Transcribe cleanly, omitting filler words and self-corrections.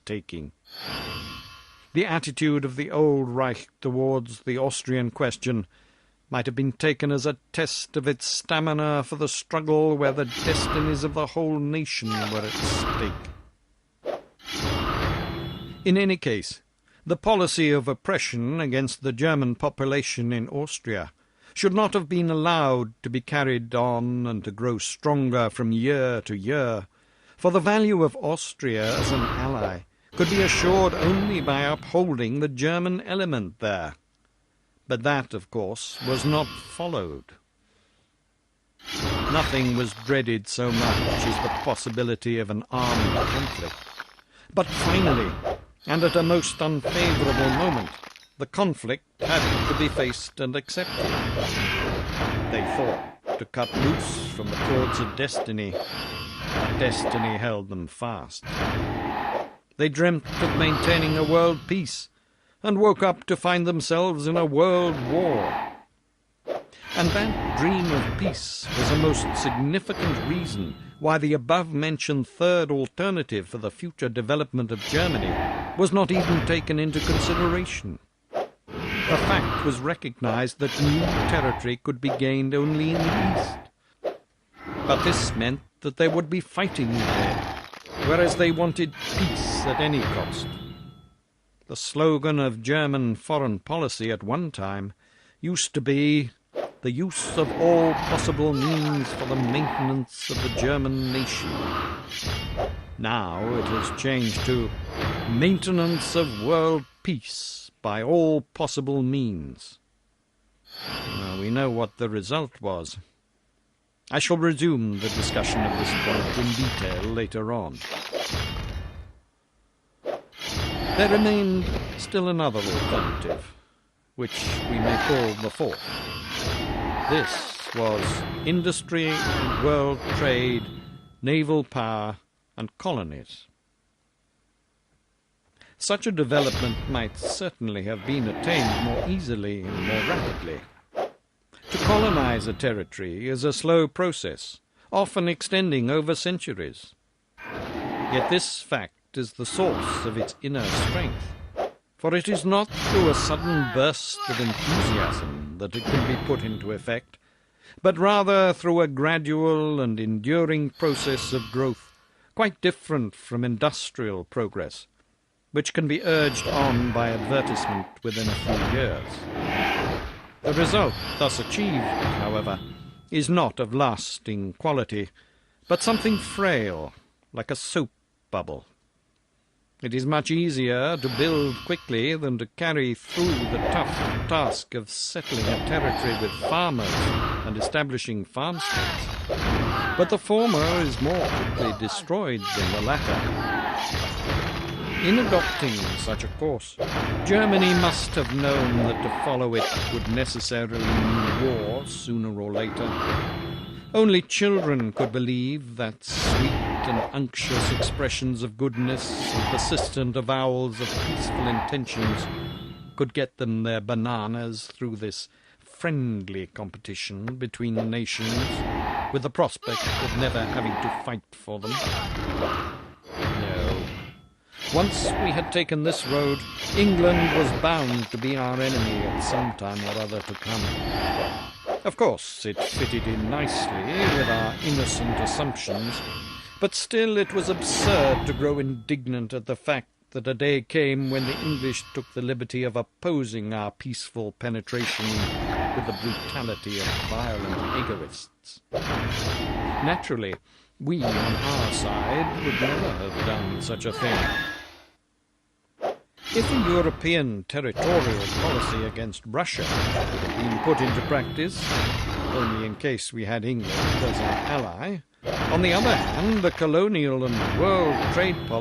taking. The attitude of the old Reich towards the Austrian question might have been taken as a test of its stamina for the struggle where the destinies of the whole nation were at stake. In any case, the policy of oppression against the German population in Austria should not have been allowed to be carried on and to grow stronger from year to year, for the value of Austria as an ally could be assured only by upholding the German element there. But that, of course, was not followed. Nothing was dreaded so much as the possibility of an armed conflict. But finally, and at a most unfavourable moment, the conflict had to be faced and accepted. They fought to cut loose from the cords of destiny, but destiny held them fast. They dreamt of maintaining a world peace, and woke up to find themselves in a world war. And that dream of peace was a most significant reason why the above-mentioned third alternative for the future development of Germany was not even taken into consideration. The fact was recognized that new territory could be gained only in the east. But this meant that there would be fighting there, whereas they wanted peace at any cost. The slogan of German foreign policy at one time used to be the use of all possible means for the maintenance of the German nation. Now it has changed to maintenance of world peace by all possible means. Now, we know what the result was. I shall resume the discussion of this point in detail later on. There remained still another alternative, which we may call the fourth. This was industry, world trade, naval power, and colonies. Such a development might certainly have been attained more easily and more rapidly. To colonize a territory is a slow process, often extending over centuries. Yet this fact is the source of its inner strength, for it is not through a sudden burst of enthusiasm that it can be put into effect, but rather through a gradual and enduring process of growth, quite different from industrial progress, which can be urged on by advertisement within a few years. The result thus achieved, however, is not of lasting quality, but something frail, like a soap bubble. It is much easier to build quickly than to carry through the tough task of settling a territory with farmers and establishing farmsteads. But the former is more quickly destroyed than the latter. In adopting such a course, Germany must have known that to follow it would necessarily mean war sooner or later. Only children could believe that sweet and unctuous expressions of goodness and persistent avowals of peaceful intentions could get them their bananas through this friendly competition between the nations, with the prospect of never having to fight for them. No. Once we had taken this road, England was bound to be our enemy at some time or other to come. Of course, it fitted in nicely with our innocent assumptions, but still it was absurd to grow indignant at the fact that a day came when the English took the liberty of opposing our peaceful penetration with the brutality of violent egoists. Naturally, we on our side would never have done such a thing. If a European territorial policy against Russia could have been put into practice, only in case we had England as our ally, on the other hand, the colonial and world trade policy